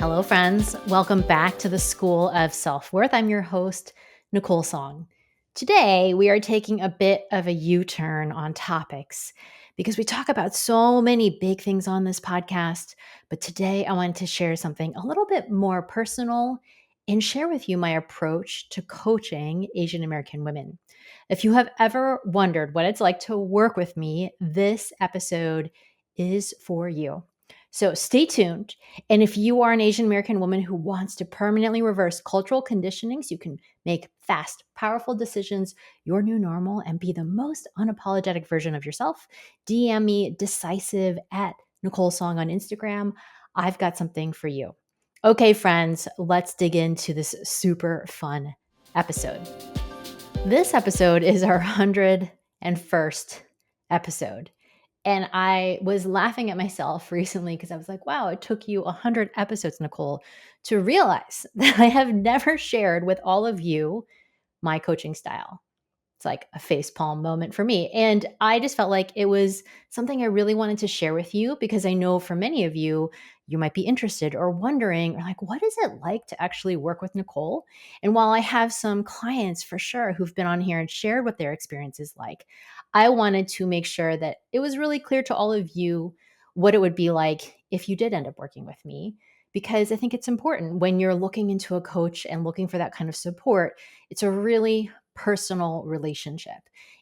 Hello, friends. Welcome back to the School of Self-Worth. I'm your host, Nicole Song. Today, we are taking a bit of a U-turn on topics because we talk about so many big things on this podcast. But today, I wanted to share something a little bit more personal and share with you my approach to coaching Asian American women. If you have ever wondered what it's like to work with me, this episode is for you. So stay tuned. And if you are an Asian American woman who wants to permanently reverse cultural conditioning so you can make fast, powerful decisions, your new normal, and be the most unapologetic version of yourself, DM me decisive at Nicole Song on Instagram. I've got something for you. Okay, friends, let's dig into this super fun episode. This episode is our 101st episode. And I was laughing at myself recently because I was like, wow, it took you 100 episodes, Nicole, to realize that I have never shared with all of you my coaching style. It's like a facepalm moment for me. And I just felt like it was something I really wanted to share with you because I know for many of you, you might be interested or wondering, or like, what is it like to actually work with Nicole? And while I have some clients for sure who've been on here and shared what their experience is like, I wanted to make sure that it was really clear to all of you what it would be like if you did end up working with me. Because I think it's important when you're looking into a coach and looking for that kind of support, it's a really personal relationship.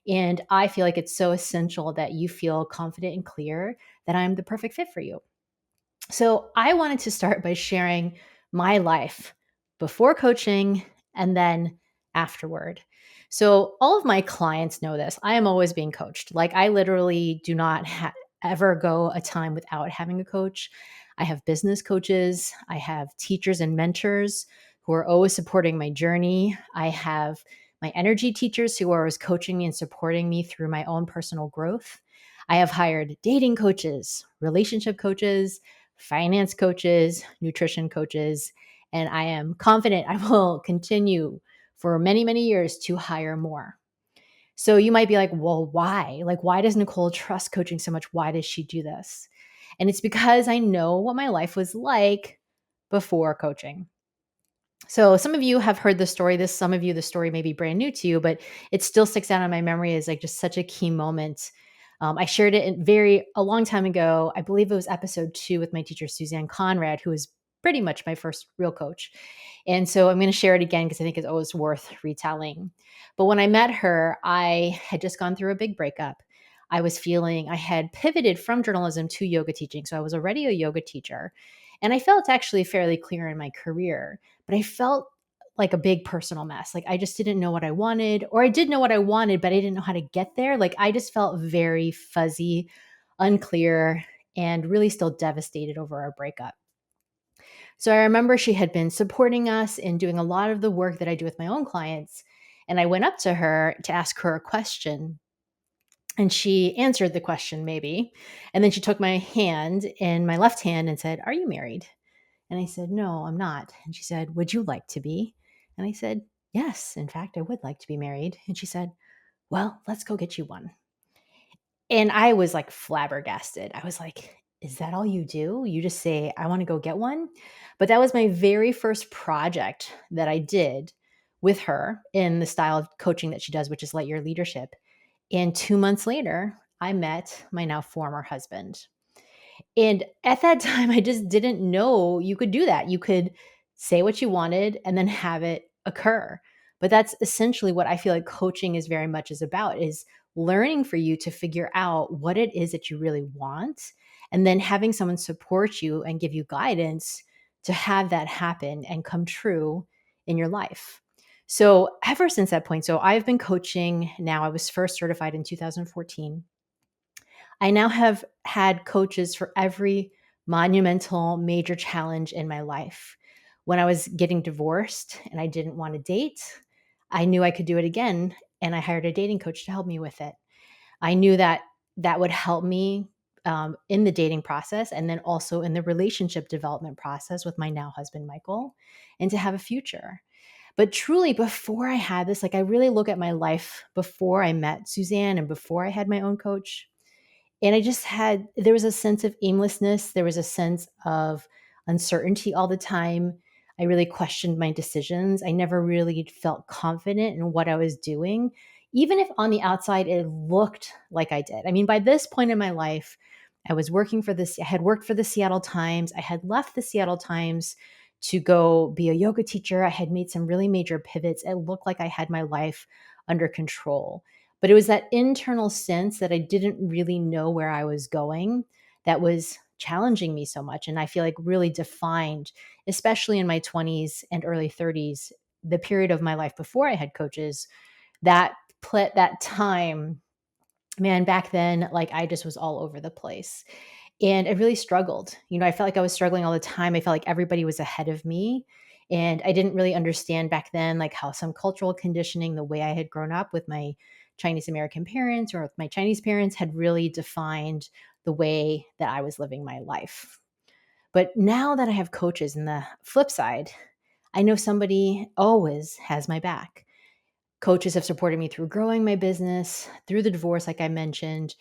And I feel like it's so essential that you feel confident and clear that I'm the perfect fit for you. So I wanted to start by sharing my life before coaching and then afterward. So all of my clients know this. I am always being coached. Like I literally do not ever go a time without having a coach. I have business coaches. I have teachers and mentors who are always supporting my journey. I have my energy teachers who are always coaching me and supporting me through my own personal growth. I have hired dating coaches, relationship coaches, finance coaches, nutrition coaches, and I am confident I will continue for many, many years to hire more. So you might be like, well, why? Like, why does Nicole trust coaching so much? Why does she do this? And it's because I know what my life was like before coaching. So some of you have heard the story. Some of you, the story may be brand new to you, but it still sticks out in my memory as like just such a key moment. I shared it a long time ago. I believe it was episode 2 with my teacher, Suzanne Conrad, who is pretty much my first real coach. And so I'm going to share it again because I think it's always worth retelling. But when I met her, I had just gone through a big breakup. I had pivoted from journalism to yoga teaching. So I was already a yoga teacher. And I felt actually fairly clear in my career, but I felt like a big personal mess. Like I just didn't know what I wanted, or I did know what I wanted, but I didn't know how to get there. Like I just felt very fuzzy, unclear, and really still devastated over our breakup. So I remember she had been supporting us and doing a lot of the work that I do with my own clients. And I went up to her to ask her a question. And she answered the question, maybe. And then she took my hand in my left hand and said, "Are you married?" And I said, "No, I'm not." And she said, "Would you like to be?" And I said, "Yes, in fact, I would like to be married." And she said, "Well, let's go get you one." And I was like flabbergasted. I was like, "Is that all you do? You just say, I want to go get one?" But that was my very first project that I did with her in the style of coaching that she does, which is light year leadership. And 2 months later, I met my now former husband. And at that time, I just didn't know you could do that. You could say what you wanted and then have it occur. But that's essentially what I feel like coaching is very much is about, is learning for you to figure out what it is that you really want, and then having someone support you and give you guidance to have that happen and come true in your life. So ever since that point, so I've been coaching now. I was first certified in 2014. I now have had coaches for every monumental major challenge in my life. When I was getting divorced and I didn't want to date, I knew I could do it again. And I hired a dating coach to help me with it. I knew that that would help me in the dating process and then also in the relationship development process with my now husband, Michael, and to have a future. But truly, before I had this, like I really look at my life before I met Suzanne and before I had my own coach. And there was a sense of aimlessness. There was a sense of uncertainty all the time. I really questioned my decisions. I never really felt confident in what I was doing, even if on the outside it looked like I did. I mean, by this point in my life, I had worked for the Seattle Times. I had left the Seattle Times to go be a yoga teacher. I had made some really major pivots. It looked like I had my life under control. But it was that internal sense that I didn't really know where I was going that was challenging me so much. And I feel like really defined, especially in my 20s and early 30s, the period of my life before I had coaches, that time, man, back then, like I just was all over the place. And I really struggled. I felt like I was struggling all the time. I felt like everybody was ahead of me. And I didn't really understand back then, like how some cultural conditioning, the way I had grown up with my Chinese American parents or with my Chinese parents, had really defined the way that I was living my life. But now that I have coaches in the flip side, I know somebody always has my back. Coaches have supported me through growing my business, through the divorce, like I mentioned.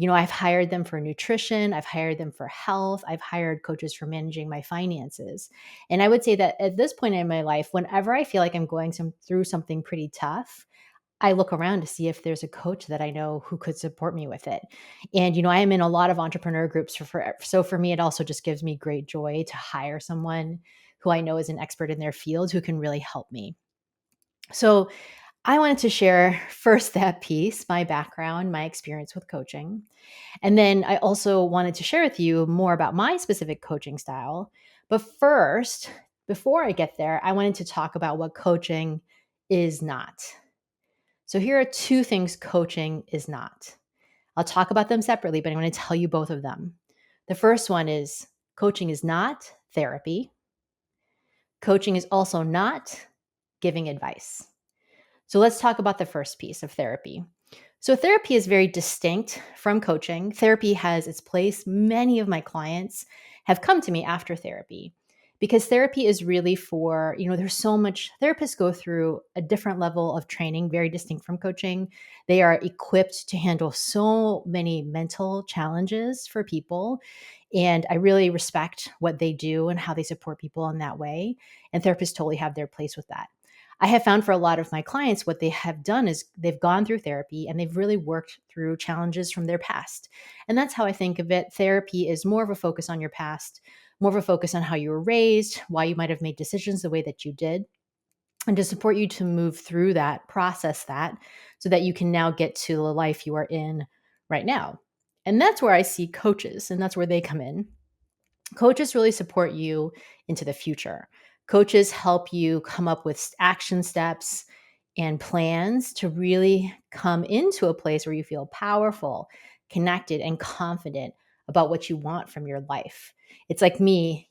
I've hired them for nutrition, I've hired them for health, I've hired coaches for managing my finances. And I would say that at this point in my life, whenever I feel like I'm going through something pretty tough, I look around to see if there's a coach that I know who could support me with it. And I am in a lot of entrepreneur groups so for me, it also just gives me great joy to hire someone who I know is an expert in their field who can really help me. So I wanted to share first that piece, my background, my experience with coaching. And then I also wanted to share with you more about my specific coaching style. But first, before I get there, I wanted to talk about what coaching is not. So here are two things coaching is not. I'll talk about them separately, but I'm going to tell you both of them. The first one is coaching is not therapy. Coaching is also not giving advice. So let's talk about the first piece of therapy. So therapy is very distinct from coaching. Therapy has its place. Many of my clients have come to me after therapy because therapy is really for, there's so much, therapists go through a different level of training, very distinct from coaching. They are equipped to handle so many mental challenges for people. And I really respect what they do and how they support people in that way. And therapists totally have their place with that. I have found for a lot of my clients, what they have done is they've gone through therapy and they've really worked through challenges from their past. And that's how I think of it. Therapy is more of a focus on your past, more of a focus on how you were raised, why you might have made decisions the way that you did, and to support you to move through that, process that, so that you can now get to the life you are in right now. And that's where I see coaches, and that's where they come in. Coaches really support you into the future. Coaches help you come up with action steps and plans to really come into a place where you feel powerful, connected, and confident about what you want from your life. It's like me,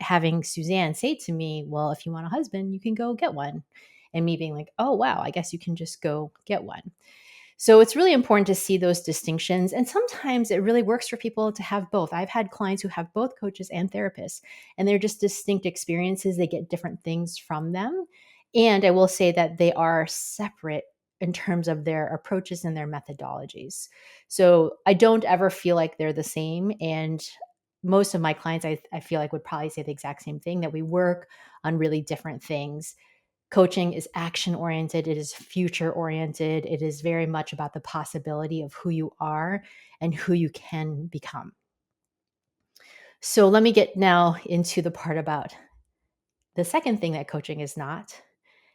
having Suzanne say to me, well, if you want a husband, you can go get one. And me being like, oh, wow, I guess you can just go get one. So it's really important to see those distinctions. And sometimes it really works for people to have both. I've had clients who have both coaches and therapists, and they're just distinct experiences. They get different things from them. And I will say that they are separate in terms of their approaches and their methodologies. So I don't ever feel like they're the same. And most of my clients, I feel like would probably say the exact same thing, that we work on really different things. Coaching is action oriented. It is future oriented. It is very much about the possibility of who you are and who you can become. So let me get now into the part about the second thing that coaching is not.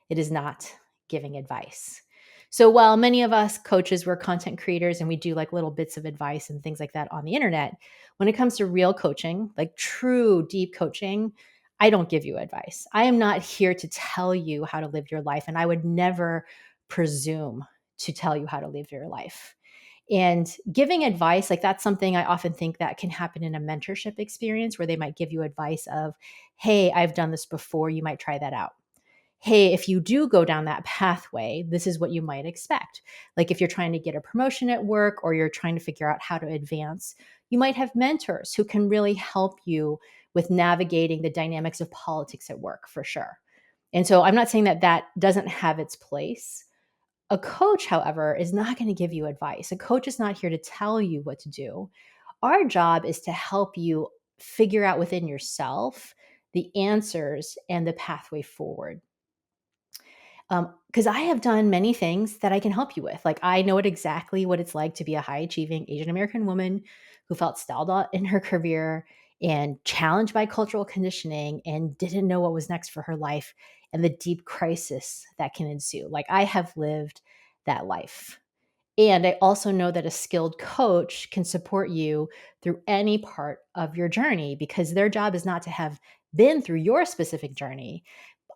It is not giving advice. So while many of us coaches, we're content creators and we do like little bits of advice and things like that on the internet, when it comes to real coaching, like true deep coaching, I don't give you advice. I am not here to tell you how to live your life, and I would never presume to tell you how to live your life. And giving advice, like that's something I often think that can happen in a mentorship experience where they might give you advice of, hey, I've done this before, you might try that out. Hey, if you do go down that pathway, this is what you might expect. Like if you're trying to get a promotion at work or you're trying to figure out how to advance, you might have mentors who can really help you with navigating the dynamics of politics at work, for sure. And so I'm not saying that that doesn't have its place. A coach, however, is not going to give you advice. A coach is not here to tell you what to do. Our job is to help you figure out within yourself the answers and the pathway forward. Because I have done many things that I can help you with. Like, I know exactly what it's like to be a high achieving Asian American woman who felt stalled out in her career and challenged by cultural conditioning and didn't know what was next for her life and the deep crisis that can ensue. Like, I have lived that life. And I also know that a skilled coach can support you through any part of your journey because their job is not to have been through your specific journey.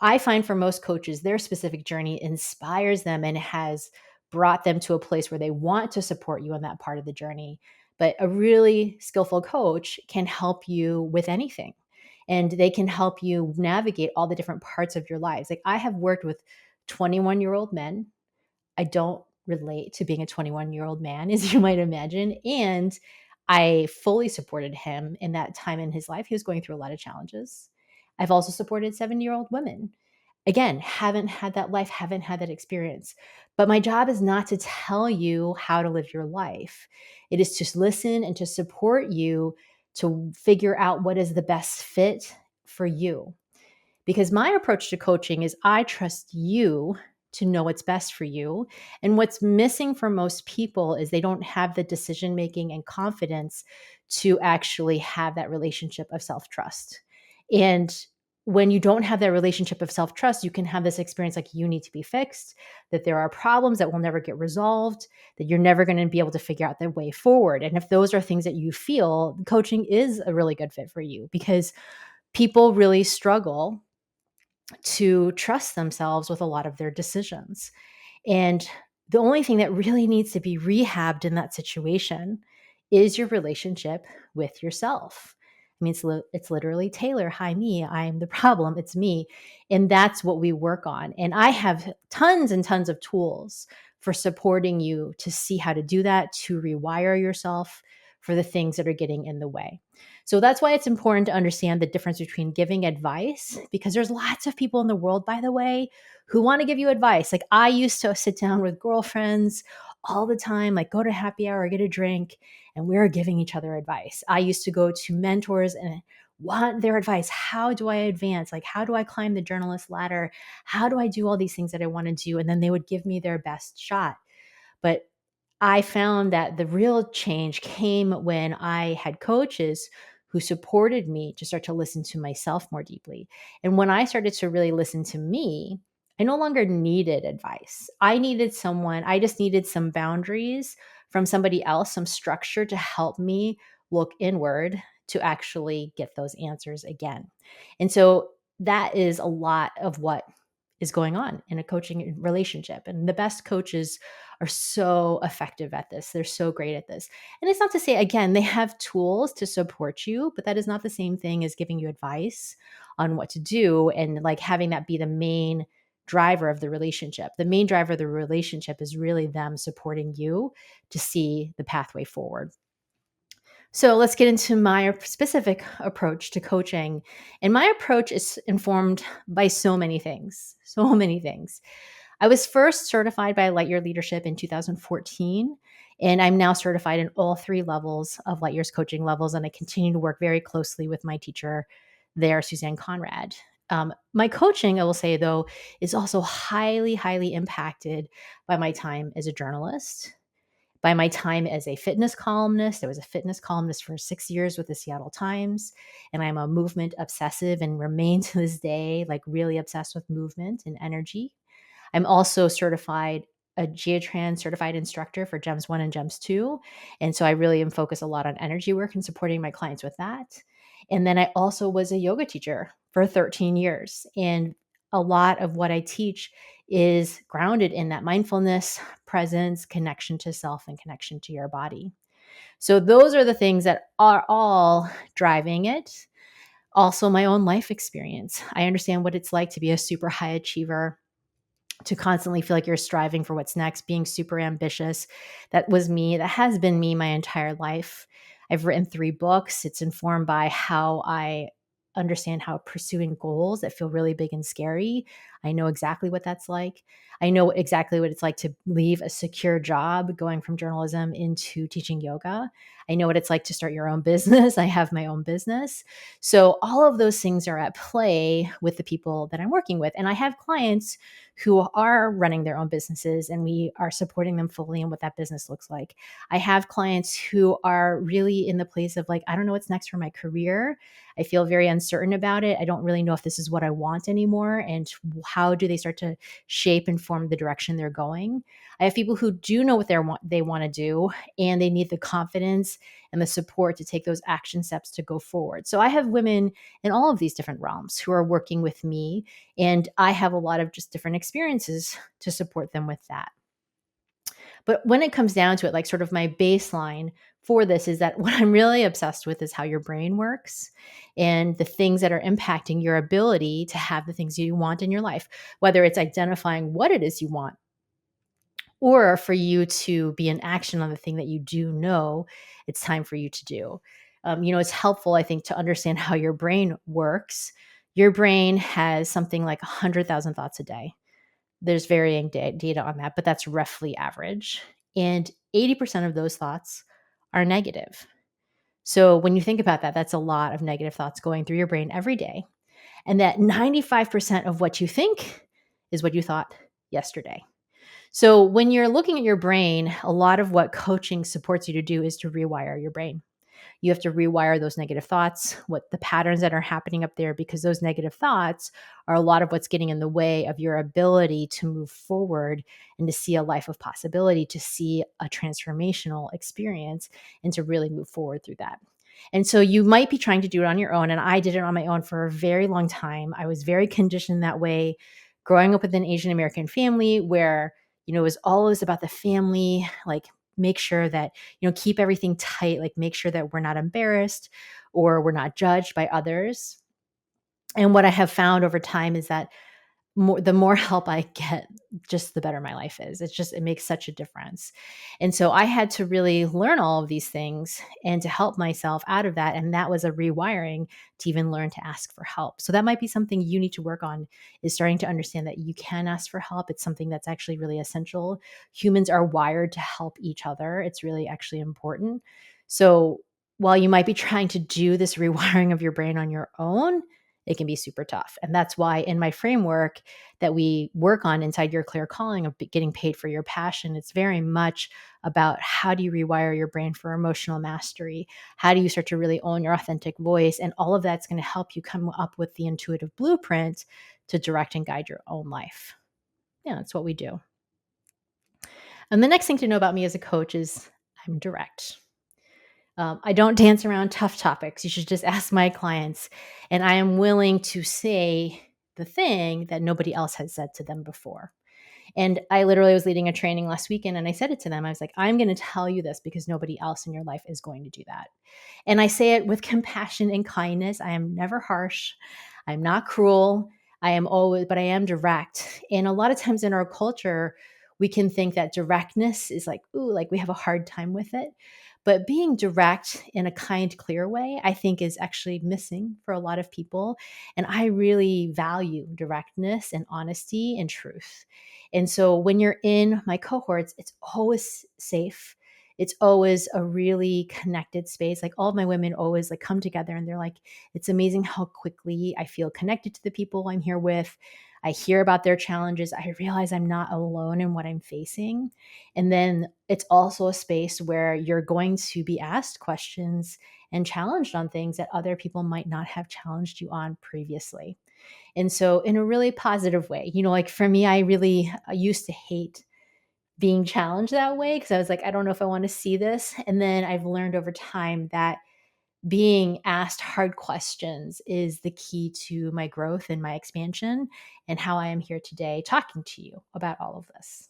I find for most coaches, their specific journey inspires them and has brought them to a place where they want to support you on that part of the journey. But a really skillful coach can help you with anything. And they can help you navigate all the different parts of your lives. Like, I have worked with 21-year-old men. I don't relate to being a 21-year-old man, as you might imagine. And I fully supported him in that time in his life. He was going through a lot of challenges. I've also supported 70-year-old women. Again, haven't had that life, haven't had that experience. But my job is not to tell you how to live your life. It is to listen and to support you to figure out what is the best fit for you. Because my approach to coaching is I trust you to know what's best for you. And what's missing for most people is they don't have the decision making and confidence to actually have that relationship of self trust. And when you don't have that relationship of self trust, you can have this experience like you need to be fixed, that there are problems that will never get resolved, that you're never going to be able to figure out the way forward. And if those are things that you feel, coaching is a really good fit for you because people really struggle to trust themselves with a lot of their decisions. And the only thing that really needs to be rehabbed in that situation is your relationship with yourself. I mean, it's literally Taylor, hi, me, I'm the problem, it's me. And that's what we work on. And I have tons and tons of tools for supporting you to see how to do that, to rewire yourself for the things that are getting in the way. So that's why it's important to understand the difference between giving advice, because there's lots of people in the world, by the way, who want to give you advice. Like, I used to sit down with girlfriends all the time, like go to happy hour, get a drink, and we were giving each other advice. I used to go to mentors and want their advice. How do I advance? Like, how do I climb the journalist ladder? How do I do all these things that I want to do? And then they would give me their best shot. But I found that the real change came when I had coaches who supported me to start to listen to myself more deeply. And when I started to really listen to me, I no longer needed advice. I just needed some boundaries from somebody else, some structure to help me look inward to actually get those answers again. And so that is a lot of what is going on in a coaching relationship. And the best coaches are so effective at this. They're so great at this. And it's not to say, again, they have tools to support you, but that is not the same thing as giving you advice on what to do and like having that be the main driver of the relationship. The main driver of the relationship is really them supporting you to see the pathway forward. So let's get into my specific approach to coaching. And my approach is informed by so many things, so many things. I was first certified by Lightyear Leadership in 2014, and I'm now certified in all three levels of Lightyear's coaching levels. And I continue to work very closely with my teacher there, Suzanne Conrad. My coaching, I will say though, is also highly, highly impacted by my time as a journalist, by my time as a fitness columnist. I was a fitness columnist for 6 years with the Seattle Times, and I'm a movement obsessive and remain to this day like really obsessed with movement and energy. I'm also a Geotrans certified instructor for GEMS 1 and GEMS 2. And so I really am focused a lot on energy work and supporting my clients with that. And then I also was a yoga teacher for 13 years. And a lot of what I teach is grounded in that mindfulness, presence, connection to self, and connection to your body. So those are the things that are all driving it. Also, my own life experience. I understand what it's like to be a super high achiever, to constantly feel like you're striving for what's next, being super ambitious. That was me. That has been me my entire life. I've written 3 books. It's informed by how I understand how pursuing goals that feel really big and scary. I know exactly what that's like. I know exactly what it's like to leave a secure job going from journalism into teaching yoga. I know what it's like to start your own business. I have my own business. So all of those things are at play with the people that I'm working with. And I have clients who are running their own businesses, and we are supporting them fully in what that business looks like. I have clients who are really in the place of like, I don't know what's next for my career. I feel very uncertain about it. I don't really know if this is what I want anymore. And how do they start to shape and form the direction they're going? I have people who do know what they want to do, and they need the confidence and the support to take those action steps to go forward. So I have women in all of these different realms who are working with me, and I have a lot of just different experiences to support them with that. But when it comes down to it, like sort of my baseline for this is that what I'm really obsessed with is how your brain works and the things that are impacting your ability to have the things you want in your life, whether it's identifying what it is you want or for you to be in action on the thing that you do know it's time for you to do. It's helpful, I think, to understand how your brain works. Your brain has something like 100,000 thoughts a day. There's varying data on that, but that's roughly average. And 80% of those thoughts are negative. So when you think about that, that's a lot of negative thoughts going through your brain every day. And that 95% of what you think is what you thought yesterday. So when you're looking at your brain, a lot of what coaching supports you to do is to rewire your brain. You have to rewire those negative thoughts, what the patterns that are happening up there, because those negative thoughts are a lot of what's getting in the way of your ability to move forward and to see a life of possibility, to see a transformational experience, and to really move forward through that. And so you might be trying to do it on your own. And I did it on my own for a very long time. I was very conditioned that way, growing up with an Asian American family where, it was always about the family, like make sure that, keep everything tight, like make sure that we're not embarrassed or we're not judged by others. And what I have found over time is that the more help I get, just the better my life is. It makes such a difference. And so I had to really learn all of these things and to help myself out of that. And that was a rewiring to even learn to ask for help. So that might be something you need to work on, is starting to understand that you can ask for help. It's something that's actually really essential. Humans are wired to help each other. It's really actually important. So while you might be trying to do this rewiring of your brain on your own, it can be super tough. And that's why in my framework that we work on inside your clear calling of getting paid for your passion, it's very much about how do you rewire your brain for emotional mastery? How do you start to really own your authentic voice? And all of that's going to help you come up with the intuitive blueprint to direct and guide your own life. Yeah, that's what we do. And the next thing to know about me as a coach is I'm direct. I don't dance around tough topics. You should just ask my clients. And I am willing to say the thing that nobody else has said to them before. And I literally was leading a training last weekend and I said it to them. I was like, I'm going to tell you this because nobody else in your life is going to do that. And I say it with compassion and kindness. I am never harsh. I'm not cruel. But I am direct. And a lot of times in our culture, we can think that directness is like, ooh, like we have a hard time with it. But being direct in a kind, clear way, I think is actually missing for a lot of people. And I really value directness and honesty and truth. And so when you're in my cohorts, it's always safe. It's always a really connected space. Like all of my women always like come together and they're like, it's amazing how quickly I feel connected to the people I'm here with. I hear about their challenges. I realize I'm not alone in what I'm facing. And then it's also a space where you're going to be asked questions and challenged on things that other people might not have challenged you on previously. And so, in a really positive way, like for me, I used to hate being challenged that way because I was like, I don't know if I want to see this. And then I've learned over time that being asked hard questions is the key to my growth and my expansion and how I am here today talking to you about all of this.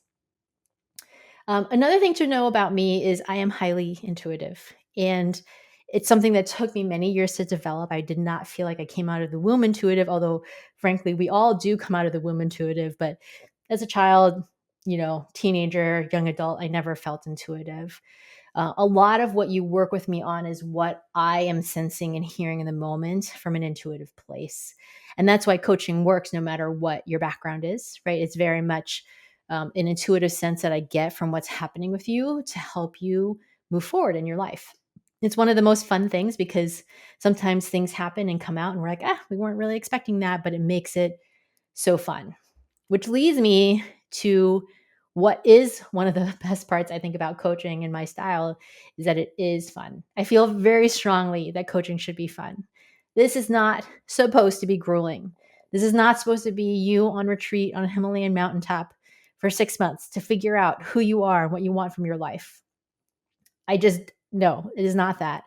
Another thing to know about me is I am highly intuitive, and it's something that took me many years to develop. I did not feel like I came out of the womb intuitive, although frankly, we all do come out of the womb intuitive. But as a child, teenager, young adult, I never felt intuitive. A lot of what you work with me on is what I am sensing and hearing in the moment from an intuitive place. And that's why coaching works no matter what your background is, right? It's very much an intuitive sense that I get from what's happening with you to help you move forward in your life. It's one of the most fun things because sometimes things happen and come out and we're like, we weren't really expecting that, but it makes it so fun. Which leads me to what is one of the best parts I think about coaching and my style is that it is fun. I feel very strongly that coaching should be fun. This is not supposed to be grueling. This is not supposed to be you on retreat on a Himalayan mountaintop for 6 months to figure out who you are and what you want from your life. No, it is not that.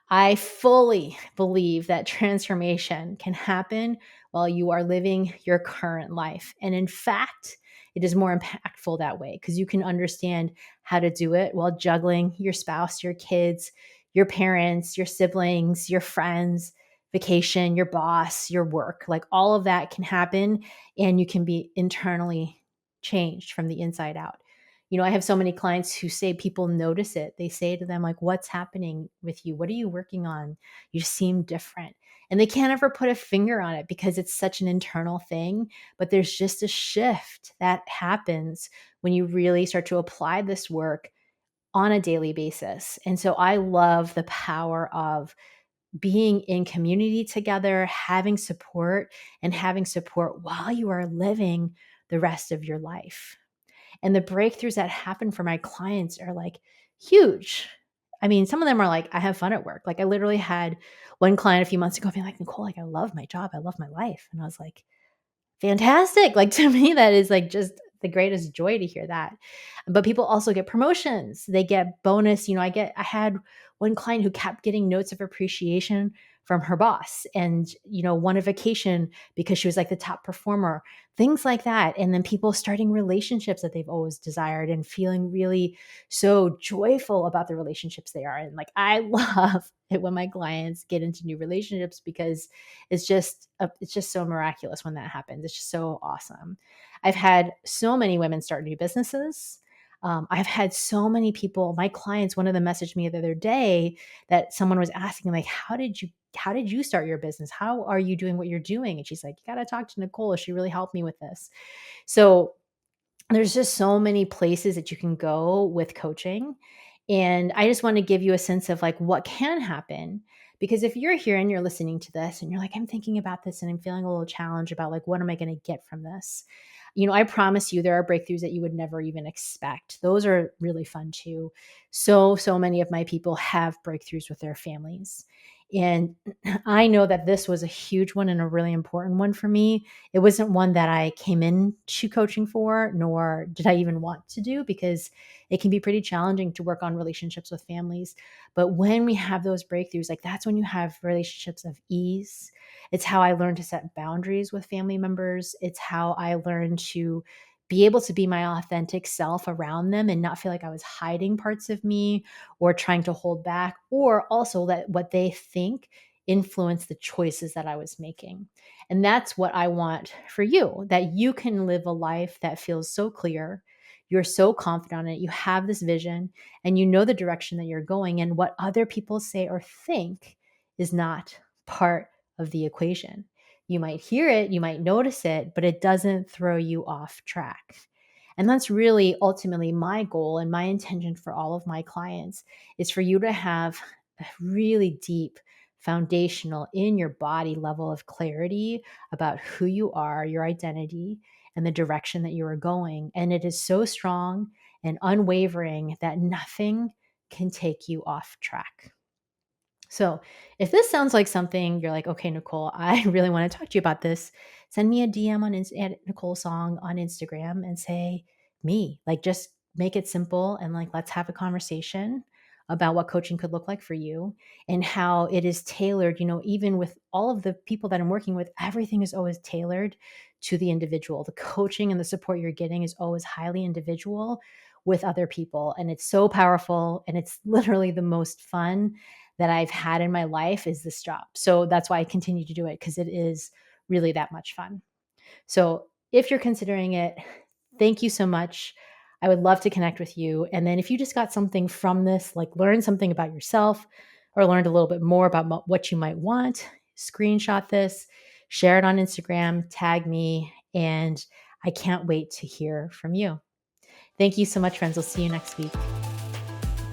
I fully believe that transformation can happen while you are living your current life. And in fact, it is more impactful that way because you can understand how to do it while juggling your spouse, your kids, your parents, your siblings, your friends, vacation, your boss, your work. Like all of that can happen and you can be internally changed from the inside out. I have so many clients who say people notice it. They say to them, like, what's happening with you? What are you working on? You seem different. And they can't ever put a finger on it because it's such an internal thing. But there's just a shift that happens when you really start to apply this work on a daily basis. And so I love the power of being in community together, having support, and having support while you are living the rest of your life. And the breakthroughs that happen for my clients are like huge. I mean, some of them are like, I have fun at work. Like I literally had one client a few months ago being like, Nicole, like I love my job. I love my life. And I was like, fantastic. Like to me, that is like just the greatest joy to hear that. But people also get promotions. They get bonus. I had one client who kept getting notes of appreciation from her boss and, won a vacation because she was like the top performer, things like that. And then people starting relationships that they've always desired and feeling really so joyful about the relationships they are in. Like I love it when my clients get into new relationships because it's just so miraculous when that happens. It's just so awesome. I've had so many women start new businesses. I've had so many people, my clients, one of them messaged me the other day that someone was asking, like, how did you start your business? How are you doing what you're doing? And she's like, you got to talk to Nicole. She really helped me with this. So there's just so many places that you can go with coaching. And I just want to give you a sense of like what can happen. Because if you're here and you're listening to this and you're like, I'm thinking about this and I'm feeling a little challenged about like, what am I going to get from this? I promise you there are breakthroughs that you would never even expect. Those are really fun too. So many of my people have breakthroughs with their families. And I know that this was a huge one and a really important one for me. It wasn't one that I came into coaching for, nor did I even want to do because it can be pretty challenging to work on relationships with families. But when we have those breakthroughs, like that's when you have relationships of ease. It's how I learned to set boundaries with family members. It's how I learned to be able to be my authentic self around them and not feel like I was hiding parts of me or trying to hold back, or also let what they think influence the choices that I was making. And that's what I want for you, that you can live a life that feels so clear. You're so confident in it. You have this vision and you know the direction that you're going, and what other people say or think is not part of the equation. You might hear it, you might notice it, but it doesn't throw you off track. And that's really ultimately my goal and my intention for all of my clients is for you to have a really deep foundational in your body level of clarity about who you are, your identity, and the direction that you are going. And it is so strong and unwavering that nothing can take you off track. So, if this sounds like something you're like, okay, Nicole, I really want to talk to you about this, send me a DM at Nicole Song on Instagram and say, me. Like, just make it simple and like, let's have a conversation about what coaching could look like for you and how it is tailored. Even with all of the people that I'm working with, everything is always tailored to the individual. The coaching and the support you're getting is always highly individual with other people. And it's so powerful. And it's literally the most fun that I've had in my life is this job. So that's why I continue to do it because it is really that much fun. So if you're considering it, thank you so much. I would love to connect with you. And then if you just got something from this, like learn something about yourself or learned a little bit more about what you might want, screenshot this, share it on Instagram, tag me, and I can't wait to hear from you. Thank you so much, friends. We'll see you next week.